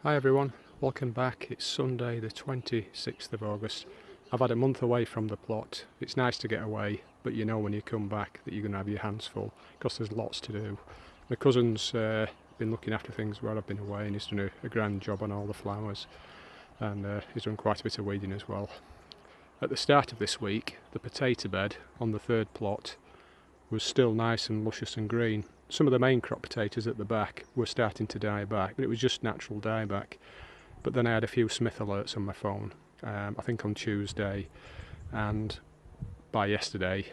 Hi everyone, welcome back. It's Sunday the 26th of August. I've had a month away from the plot. It's nice to get away, but you know when you come back that you're going to have your hands full because there's lots to do. My cousin's been looking after things while I've been away, and he's done a grand job on all the flowers, and he's done quite a bit of weeding as well. At the start of this week, the potato bed on the third plot was still nice and luscious and green. Some of the main crop potatoes at the back were starting to die back, but it was just natural dieback. But then I had a few Smith alerts on my phone, I think on Tuesday, and by yesterday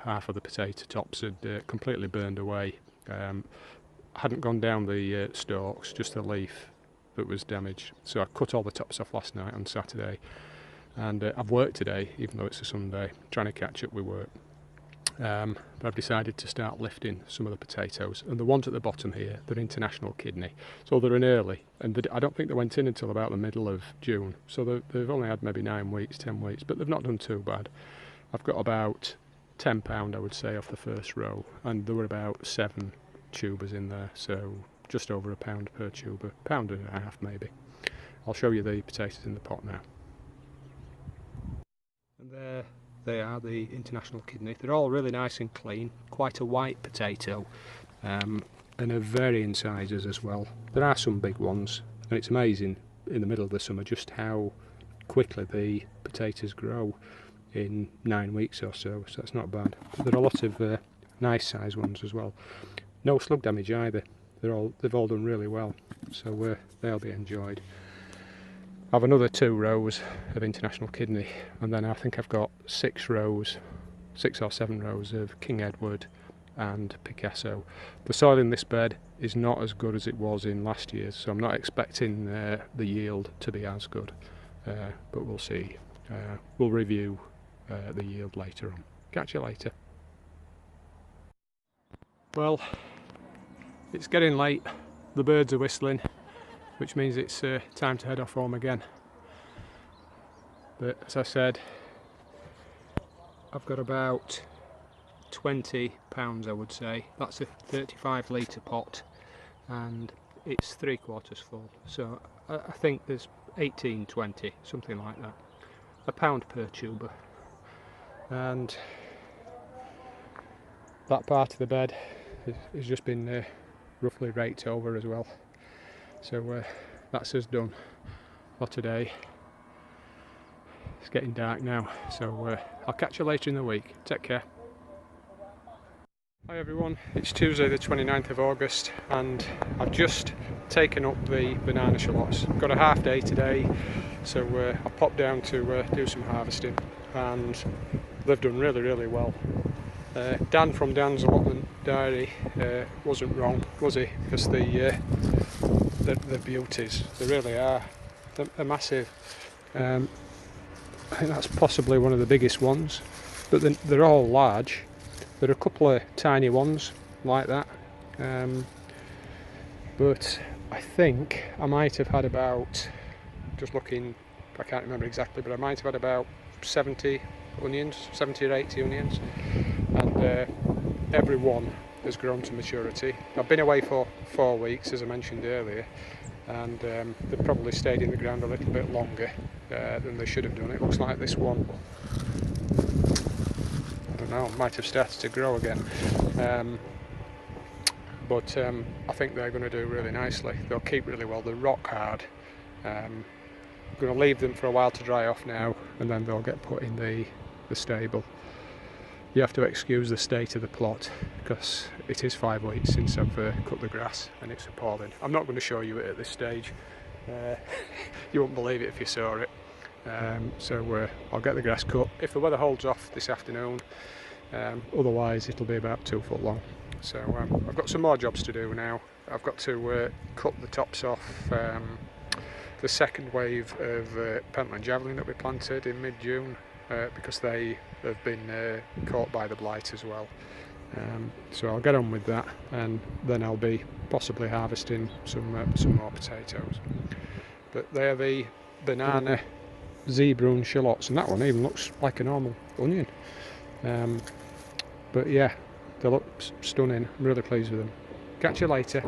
half of the potato tops had completely burned away. Hadn't gone down the stalks, just the leaf that was damaged. So I cut all the tops off last night on Saturday, and I've worked today, even though it's a Sunday, trying to catch up with work. But I've decided to start lifting some of the potatoes, and the ones at the bottom here, they're international kidney, so they're in early, and I don't think they went in until about the middle of June, so they've only had maybe 9 weeks, 10 weeks, but they've not done too bad. I've got about £10 I would say off the first row, and there were about 7 tubers in there, so just over £1 per tuber, £1.50 maybe. I'll show you the potatoes in the pot now. And there they are, the international kidney. They're all really nice and clean, quite a white potato, and are varying sizes as well. There are some big ones, and it's amazing in the middle of the summer just how quickly the potatoes grow in 9 weeks or so, so that's not bad. But there are a lot of nice size ones as well. No slug damage either. They've all done really well, so they'll be enjoyed. I have another 2 rows of international kidney, and then I think I've got 6 or 7 rows of King Edward and Picasso. The soil in this bed is not as good as it was in last year's, so I'm not expecting the yield to be as good, but we'll see. We'll review the yield later on. Catch you later. Well, it's getting late, the birds are whistling, which means it's time to head off home again. But as I said, I've got about £20 I would say. That's a 35 litre pot, and it's 3/4 full, so I think there's 18, 20, something like that. £1 per tuber, and that part of the bed has just been roughly raked over as well. So that's us done for today. It's getting dark now, so I'll catch you later in the week. Take care. Hi everyone, it's Tuesday the 29th of August, and I've just taken up the banana shallots. I've got a half day today, so I popped down to do some harvesting, and they've done really well. Dan from Dan's Allotment Diary wasn't wrong, was he? Because the beauties, they really are. They're massive. I think that's possibly one of the biggest ones, but they're all large. There are a couple of tiny ones like that, but I think I might have had about, just looking, I can't remember exactly, but I might have had about 70 or 80 onions, and every one has grown to maturity. I've been away for 4 weeks, as I mentioned earlier, and they've probably stayed in the ground a little bit longer than they should have done. It looks like this one, I don't know, might have started to grow again, but I think they're going to do really nicely. They'll keep really well. They're rock hard. I'm going to leave them for a while to dry off now, and then they'll get put in the stable. You have to excuse the state of the plot because it is 5 weeks since I've cut the grass, and it's appalling. I'm not going to show you it at this stage. You won't believe it if you saw it. So I'll get the grass cut if the weather holds off this afternoon. Otherwise it'll be about 2 foot long. So I've got some more jobs to do now. I've got to cut the tops off the second wave of Pentland javelin that we planted in mid-June, because they have been caught by the blight as well. So I'll get on with that, and then I'll be possibly harvesting some more potatoes. But they're the banana zebra shallots, and that one even looks like a normal onion. But yeah, they look stunning. I'm really pleased with them. Catch you later.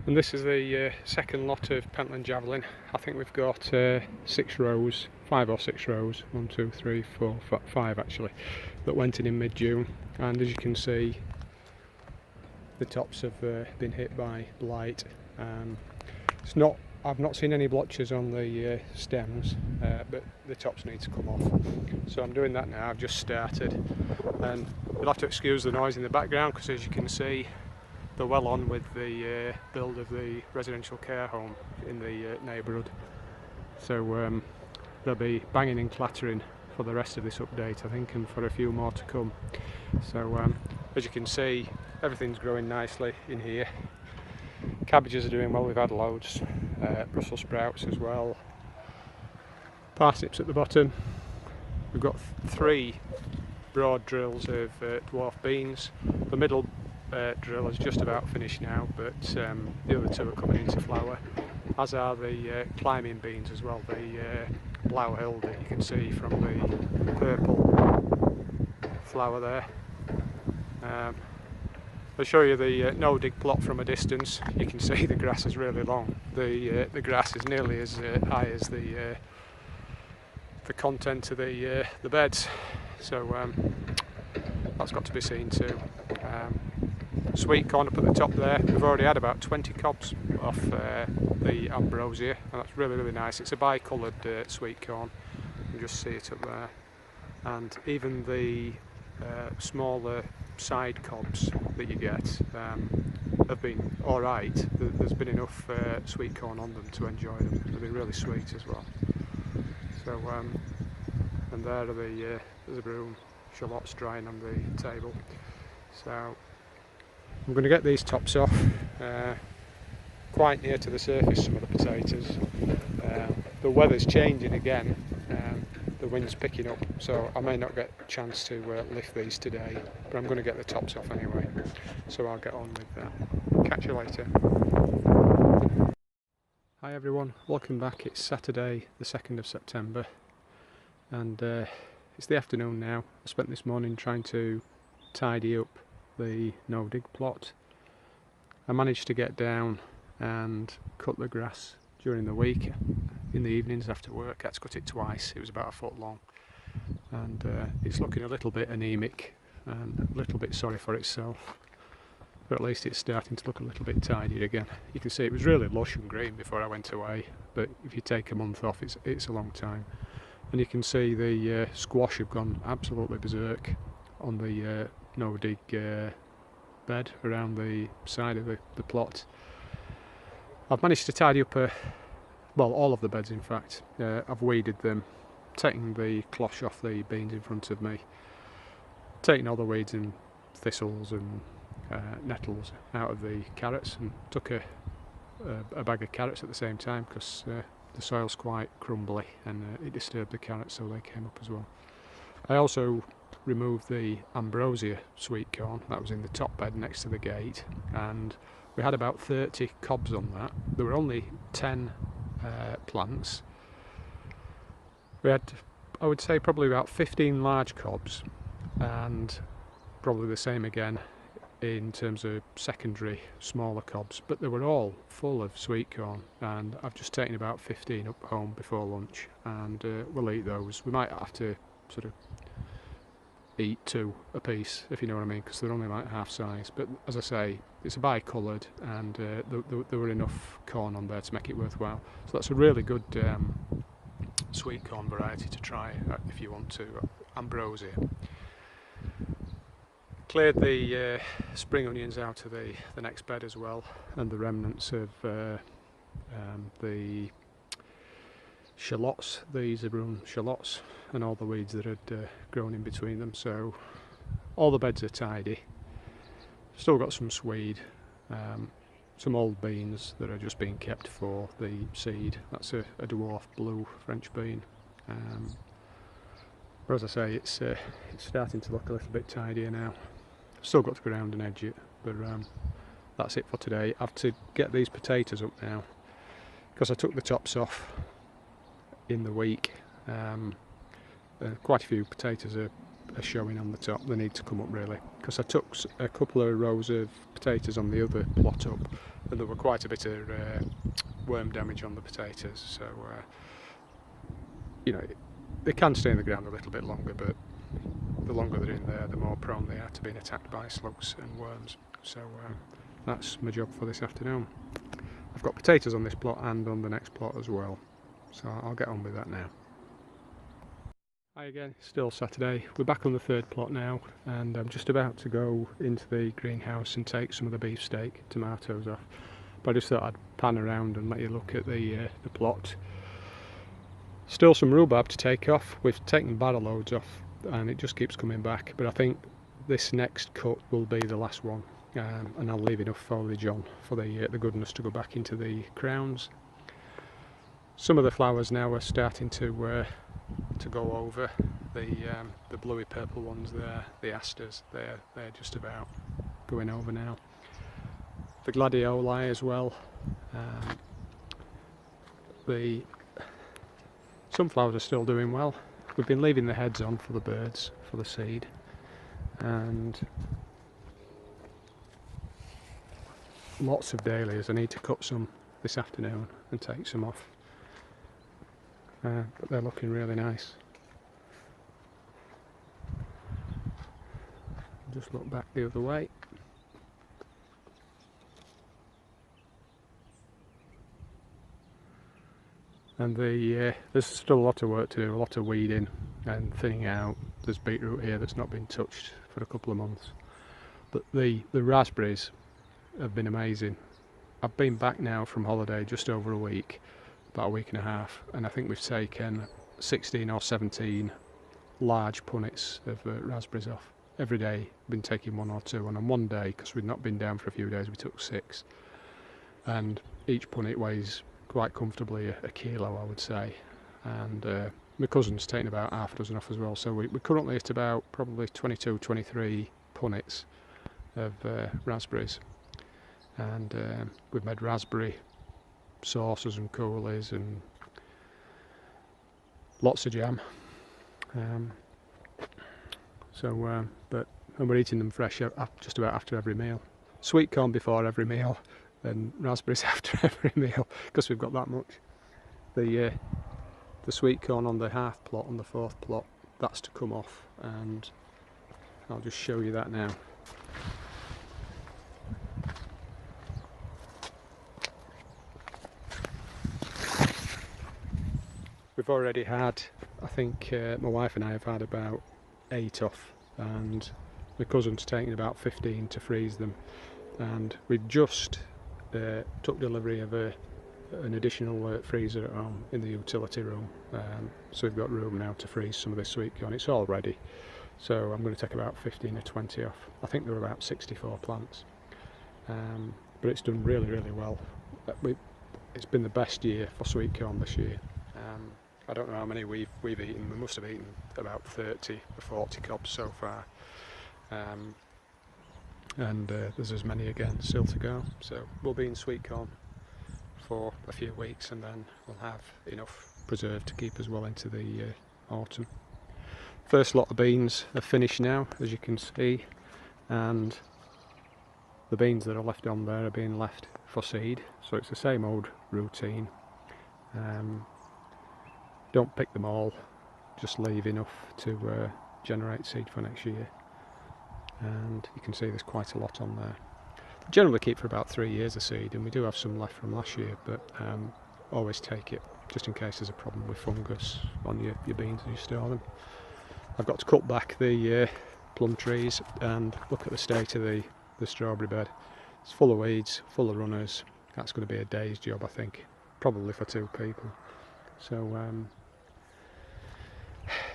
And this is the second lot of Pentland Javelin. I think we've got 6 rows, 5 or 6 rows, 1, 2, 3, 4, 5 actually, that went in mid-June. And as you can see, the tops have been hit by blight. I've not seen any blotches on the stems, but the tops need to come off. So I'm doing that now. I've just started, and you'll have to excuse the noise in the background because, as you can see, they're well on with the build of the residential care home in the neighbourhood. So they'll be banging and clattering for the rest of this update, I think, and for a few more to come. So as you can see, everything's growing nicely in here. Cabbages are doing well, we've had loads. Brussels sprouts as well. Parsnips at the bottom. We've got 3 broad drills of dwarf beans. The middle drill is just about finished now, but the other 2 are coming into flower, as are the climbing beans as well, the Blau Hill that you can see from the purple flower there. I'll show you the no-dig plot from a distance. You can see the grass is really long. The grass is nearly as high as the content of the beds, so that's got to be seen too. Sweetcorn up at the top there. We've already had about 20 cobs off the ambrosia, and that's really nice. It's a bi-coloured sweetcorn. You can just see it up there, and even the smaller side cobs that you get have been alright. There's been enough sweet corn on them to enjoy them. They've been really sweet as well. So and there are the broom shallots drying on the table. So I'm going to get these tops off quite near to the surface, some of the potatoes. The weather's changing again. The wind's picking up, so I may not get a chance to lift these today, but I'm going to get the tops off anyway, so I'll get on with that. Catch you later. Hi everyone, welcome back. It's Saturday the 2nd of September, and it's the afternoon now. I spent this morning trying to tidy up the no-dig plot. I managed to get down and cut the grass during the week. In the evenings after work, I had to cut it twice. It was about 1 foot long, and it's looking a little bit anemic and a little bit sorry for itself, but at least it's starting to look a little bit tidier again. You can see it was really lush and green before I went away, but if you take a month off, it's a long time. And you can see the squash have gone absolutely berserk on the no-dig bed around the side of the plot. I've managed to tidy up well, all of the beds in fact. I've weeded them, taken the cloche off the beans in front of me, taken all the weeds and thistles and nettles out of the carrots, and took a bag of carrots at the same time because the soil's quite crumbly and it disturbed the carrots, so they came up as well. I also removed the ambrosia sweetcorn that was in the top bed next to the gate, and we had about 30 cobs on that. There were only 10 plants. We had, I would say, probably about 15 large cobs, and probably the same again in terms of secondary smaller cobs, but they were all full of sweetcorn, and I've just taken about 15 up home before lunch, and we'll eat those. We might have to sort of eat 2 a piece, if you know what I mean, because they're only like half size, but as I say, it's a bi-coloured, and there were enough corn on there to make it worthwhile. So that's a really good sweet corn variety to try if you want to. Ambrosia. Cleared the spring onions out of the next bed as well, and the remnants of the shallots, the broom shallots, and all the weeds that had grown in between them. So all the beds are tidy. Still got some swede, some old beans that are just being kept for the seed. That's a dwarf blue French bean. But as I say, it's starting to look a little bit tidier now. Still got to go around and edge it, but that's it for today. I have to get these potatoes up now because I took the tops off in the week. Quite a few potatoes are are showing on the top. They need to come up really, because I took a couple of rows of potatoes on the other plot up, and there were quite a bit of worm damage on the potatoes, so you know, they can stay in the ground a little bit longer, but the longer they're in there, the more prone they are to being attacked by slugs and worms. So that's my job for this afternoon. I've got potatoes on this plot and on the next plot as well, so I'll get on with that now. Hi again, still Saturday. We're back on the third plot now, and I'm just about to go into the greenhouse and take some of the beefsteak tomatoes off. But I just thought I'd pan around and let you look at the plot. Still some rhubarb to take off. We've taken barrel loads off and it just keeps coming back, but I think this next cut will be the last one, and I'll leave enough foliage on for the goodness to go back into the crowns. Some of the flowers now are starting to go over. The bluey purple ones there, the asters, they're just about going over now. The gladioli as well. The sunflowers are still doing well. We've been leaving the heads on for the birds, for the seed, and lots of dahlias. I need to cut some this afternoon and take some off. But they're looking really nice. Just look back the other way. And there's still a lot of work to do, a lot of weeding and thinning out. There's beetroot here that's not been touched for a couple of months. But the raspberries have been amazing. I've been back now from holiday just over a week, about a week and a half, and I think we've taken 16 or 17 large punnets of raspberries off. Every day been taking 1 or 2, and on one day, because we'd not been down for a few days, we took 6. And each punnet weighs quite comfortably a kilo, I would say. And my cousin's taken about half a dozen off as well, so we're currently at about probably 22, 23 punnets of raspberries. And we've made raspberry sauces and coulis and lots of jam. But we're eating them fresh just about after every meal. Sweetcorn before every meal, and raspberries after every meal, because we've got that much. The sweetcorn on the half plot, on the fourth plot, that's to come off, and I'll just show you that now. We've already had, I think my wife and I have had about 8 off, and my cousin's taken about 15 to freeze them, and we've just took delivery of an additional freezer at home in the utility room, so we've got room now to freeze some of this sweetcorn. It's all ready, so I'm going to take about 15 or 20 off. I think there were about 64 plants, but it's done really, really well. It's been the best year for sweetcorn this year. I don't know how many we've eaten. We must have eaten about 30 or 40 cobs so far, and there's as many again still to go. So we'll be in sweetcorn for a few weeks, and then we'll have enough preserved to keep us well into the autumn. First lot of beans are finished now, as you can see, and the beans that are left on there are being left for seed, so it's the same old routine. Don't pick them all, just leave enough to generate seed for next year. And you can see there's quite a lot on there. Generally keep for about 3 years of seed, and we do have some left from last year, but always take it just in case there's a problem with fungus on your beans as you store them. I've got to cut back the plum trees and look at the state of the strawberry bed. It's full of weeds, full of runners. That's going to be a day's job, I think, probably for 2 people. So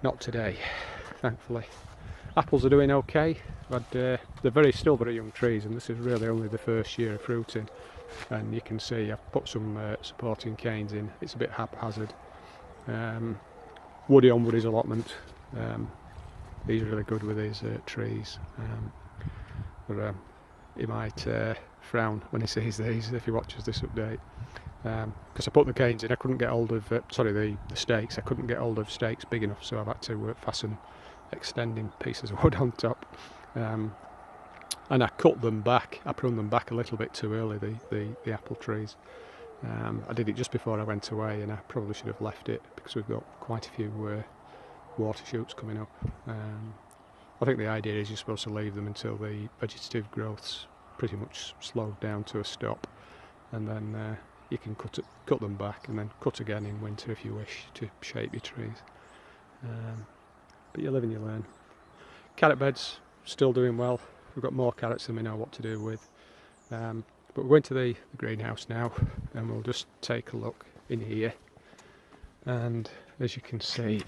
not today, thankfully. Apples are doing okay, but they're still very young trees, and this is really only the first year of fruiting. And you can see I've put some supporting canes in. It's a bit haphazard. Woody on Woody's allotment. He's really good with his trees, but he might frown when he sees these if he watches this update. Because I put the canes in, I couldn't get hold of the stakes. I couldn't get hold of stakes big enough, so I've had to fasten extending pieces of wood on top. And I cut them back, I pruned them back a little bit too early, the apple trees. I did it just before I went away, and I probably should have left it because we've got quite a few water shoots coming up. I think the idea is you're supposed to leave them until the vegetative growth's pretty much slowed down to a stop, and then you can cut them back and then cut again in winter if you wish to shape your trees. But you live and you learn. Carrot beds still doing well. We've got more carrots than we know what to do with. But we're going to the greenhouse now, and we'll just take a look in here. And as you can see,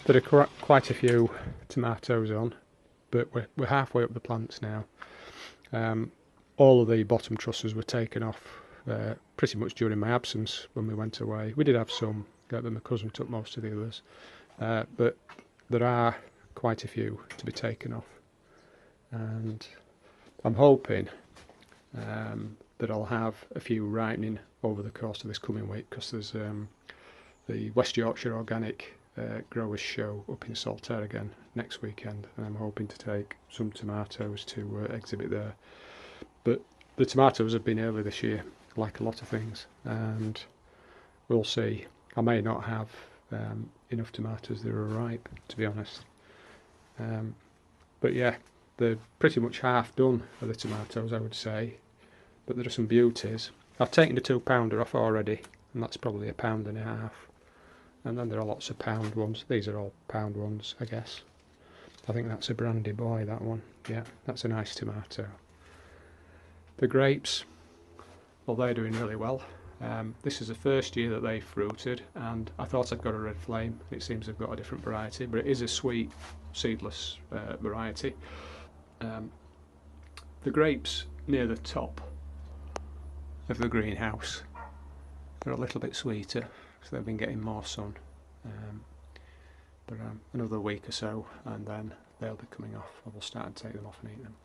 there are quite a few tomatoes on, but we're halfway up the plants now. All of the bottom trusses were taken off pretty much during my absence when we went away. We did have some, but my cousin took most of the others. But there are quite a few to be taken off, and I'm hoping that I'll have a few ripening over the course of this coming week, because there's the West Yorkshire Organic Growers Show up in Saltaire again next weekend, and I'm hoping to take some tomatoes to exhibit there. But the tomatoes have been early this year, like a lot of things, and we'll see. I may not have enough tomatoes that are ripe, to be honest. But yeah, they're pretty much half done for the tomatoes, I would say. But there are some beauties. I've taken the 2-pounder off already, and that's probably £1.5 pounds. And then there are lots of pound ones. These are all pound ones, I guess. I think that's a Brandy Boy, that one. Yeah, that's a nice tomato. The grapes, well, they're doing really well. This is the first year that they fruited, and I thought I'd got a red flame. It seems I've got a different variety, but it is a sweet, seedless variety. The grapes near the top of the greenhouse are a little bit sweeter, so they've been getting more sun. But another week or so, and then they'll be coming off. I will start to take them off and eat them.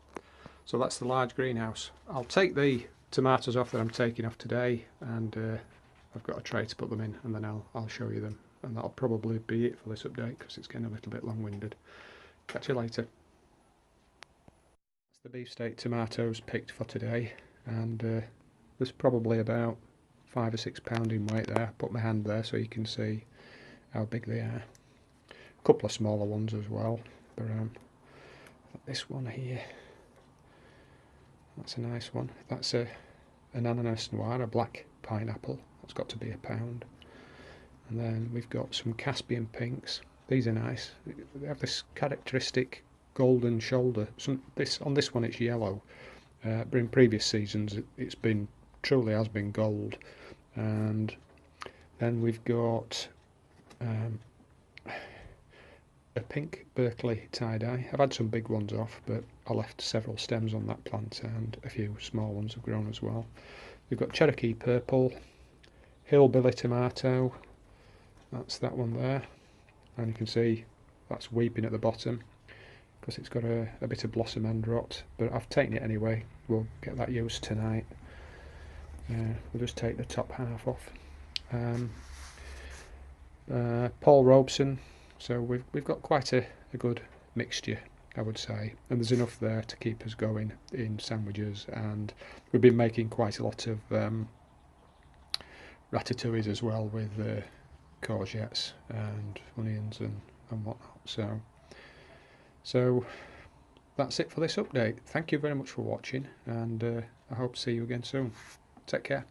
So that's the large greenhouse. I'll take the tomatoes off that I'm taking off today, and I've got a tray to put them in, and then I'll show you them, and that'll probably be it for this update because it's getting a little bit long-winded. Catch you later. That's the beefsteak tomatoes picked for today, and there's probably about 5 or 6 pound in weight there. Put my hand there so you can see how big they are. A couple of smaller ones as well, but this one here, that's a nice one. That's an ananas noir, a black pineapple. That's got to be £1 pound. And then we've got some Caspian pinks. These are nice. They have this characteristic golden shoulder. On this one it's yellow, but in previous seasons it's been truly has been gold. And then we've got a pink Berkeley tie-dye. I've had some big ones off, but I left several stems on that plant, and a few small ones have grown as well. We've got Cherokee purple, hillbilly tomato, that's that one there, and you can see that's weeping at the bottom because it's got a bit of blossom end rot, but I've taken it anyway. We'll get that used tonight. We'll just take the top half off. Paul Robeson. So we've got quite a good mixture, I would say, and there's enough there to keep us going in sandwiches, and we've been making quite a lot of ratatouilles as well with courgettes and onions and whatnot. So that's it for this update. Thank you very much for watching, and I hope to see you again soon. Take care.